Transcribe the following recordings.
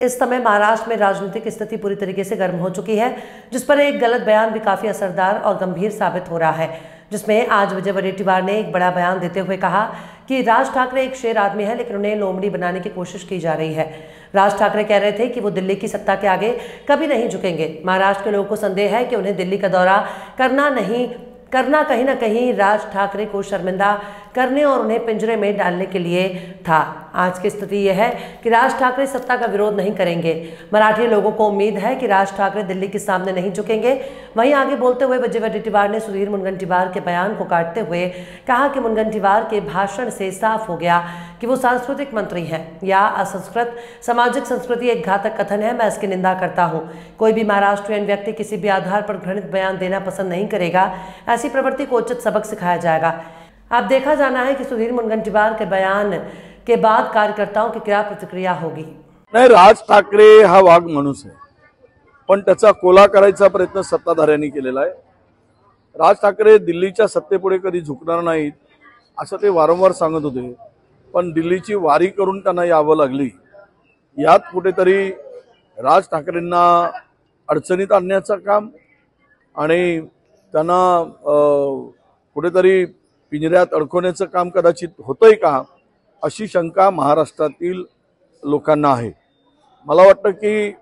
इस समय महाराष्ट्र में राजनीतिक स्थिति पूरी तरीके से गर्म हो चुकी है, जिस पर एक गलत बयान भी काफी असरदार और गंभीर साबित हो रहा है, जिसमें आज विजय वडेट्टीवार ने एक बड़ा बयान देते हुए कहा कि राज ठाकरे एक शेर आदमी है, लेकिन उन्हें लोमड़ी बनाने की कोशिश की जा रही है। राज ठाकरे कह रहे थे कि वो दिल्ली की सत्ता के आगे कभी नहीं झुकेंगे। महाराष्ट्र के लोगों को संदेह है कि उन्हें दिल्ली का दौरा करना कहीं ना कहीं राज ठाकरे को शर्मिंदा करने और उन्हें पिंजरे में डालने के लिए था। आज की स्थिति यह है कि राज ठाकरे सत्ता का विरोध नहीं करेंगे। मराठी लोगों को उम्मीद है कि राज ठाकरे दिल्ली के सामने नहीं झुकेंगे। वहीं आगे बोलते हुए विजय वडेट्टीवार ने सुधीर मुनगंटीवार के बयान को काटते हुए कहा कि मुनगंटीवार के भाषण से साफ हो गया कि वो सांस्कृतिक मंत्री हैं या असंस्कृत। सामाजिक संस्कृति एक घातक कथन है, मैं इसकी निंदा करता हूँ। कोई भी महाराष्ट्रियन व्यक्ति किसी भी आधार पर घृणित बयान देना पसंद नहीं करेगा। ऐसी प्रवृत्ति को उचित सबक सिखाया जाएगा। अब देखा जाना है कि सुधीर मुनगंटीवार के बयान के बाद कार्यकर्ताओं की क्या प्रतिक्रिया होगी। नाही, राज ठाकरे हा वाघ माणूस आहे, पण त्याचा कोला करायचा प्रयत्न सत्ताधाऱ्यांनी केलेला आहे। राज ठाकरे दिल्लीच्या सत्तेपुढे कधी झुकणार नाहीत असं ते वारंवार सांगत होते, पण दिल्लीची वारी करून त्यांना यावं लागली। यात कुठेतरी राज ठाकरेंना अडचणीत आणण्याचं काम आणि त्यांना कुठेतरी पिंजऱ्यात अडकवण्याचं काम कदाचित होतंय का, अशी शंका महाराष्ट्रातील लोकांना आहे। मला वाटतं की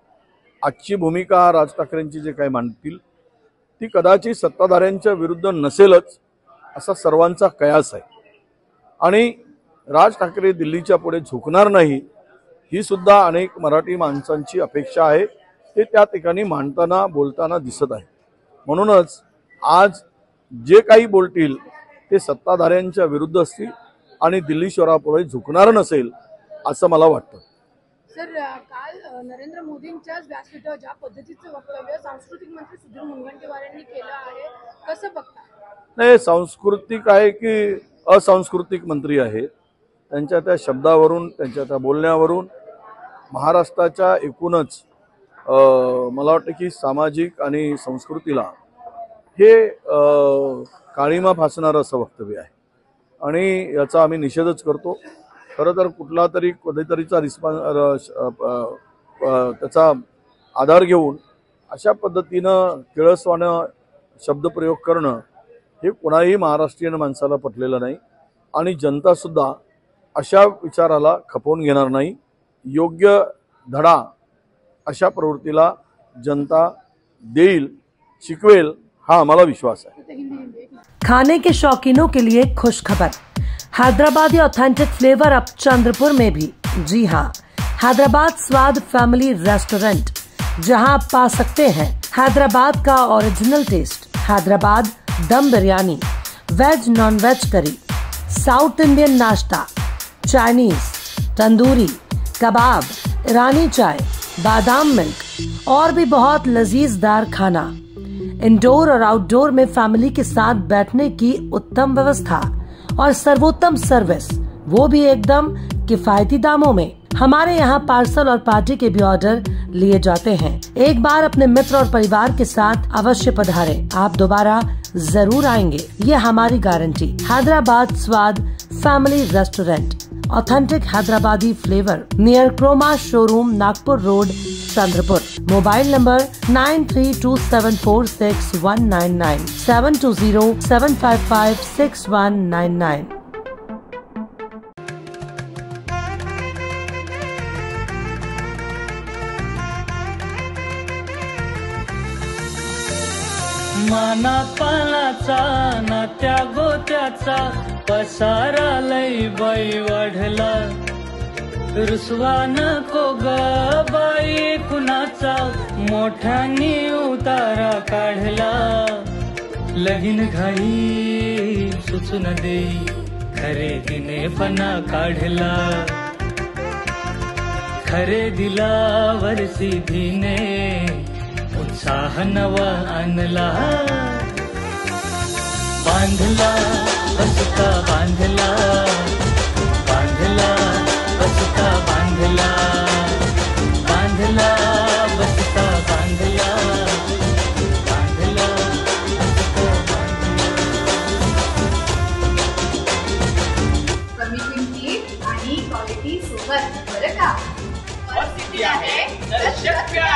आजची भूमिका राज ठाकरेंची जे काही मांडतील ती कदाचित सत्ताधाऱ्यांच्या विरुद्ध नसेलच असा सर्वांचा कयास आहे आणि राज ठाकरे दिल्लीच्या पुढे झुकणार नाही ही सुद्धा अनेक मराठी माणसांची अपेक्षा आहे। ते त्या ठिकाणी मांडताना बोलताना दिसत आहे। म्हणूनच आज जे काही बोलतील ते सत्ताधाऱ्यांच्या विरुद्ध असतील आणि दिल्ली शहरापुढे झुकणार नसेल असं मला वाटतं। सर, काल नरेंद्र मोदींच्याच व्यासपीठावर ज्या पद्धतीचं वक्तव्य सांस्कृतिक मंत्री सुधीर मुनगंटीवार यांनी केलं आहे, कसं बघता? नाही, सांस्कृतिक आहे की असांस्कृतिक मंत्री आहे, त्यांच्या त्या शब्दावरून त्यांच्या त्या बोलण्यावरून महाराष्ट्राच्या एकूणच मला वाटतं की सामाजिक आणि संस्कृतीला हे काळीमा फासणारं असं वक्तव्य आहे आणि याचा आम्ही निषेधच करतो। खरं तर कुठला तरी कधीतरीचा त्याचा आधार घेऊन अशा पद्धतीनं किळसवाणं शब्दप्रयोग करणं हे कोणाही महाराष्ट्रीयन माणसाला पटलेलं नाही आणि जनता सुद्धा अशा विचाराला खपवून घेणार नाही। योग्य धडा अशा प्रवृत्तीला जनता देईल, शिकवेल, हा हमारा विश्वास है। खाने के शौकीनों के लिए खुश खबर, हैदराबादी ऑथेंटिक फ्लेवर अब चंद्रपुर में भी। जी हाँ, हैदराबाद स्वाद फैमिली रेस्टोरेंट, जहां आप पा सकते हैं हैदराबाद का original taste. Hyderabad dum biryani, veg non veg curry, south Indian नाश्ता, चाइनीज, तंदूरी, कबाब, ईरानी चाय, बादाम मिल्क और भी बहुत लजीजदार खाना। इंडोर और आउटडोर में फैमिली के साथ बैठने की उत्तम व्यवस्था और सर्वोत्तम सर्विस, वो भी एकदम किफायती दामों में। हमारे यहाँ पार्सल और पार्टी के भी ऑर्डर लिए जाते हैं। एक बार अपने मित्र और परिवार के साथ अवश्य पधारें, आप दोबारा जरूर आएंगे, ये हमारी guarantee. Hyderabad Swad family restaurant, authentic Hyderabadi flavour, near Croma showroom, Nagpur road, Chandrapur. Mobile number 9327461199, 7207556199। माना पानाचा ना त्या गोत्याचा पसारा लई बाई वाढला, रुसवा नको ग बाई कुणाचा, मोठ्यानी उतारा काढला। लगीन घाई सुचून देई, खरेदीने पणा काढला, खरेदीला वरसी धीने उत्साह नवा आणला। बांधला बसता बांधला, बांधला बसता बांधला, बांधला बसता बांधला, बांधला बसता बांधला। कमी किमतीत आणि क्वालिटी सोबत, बरं का? शक्य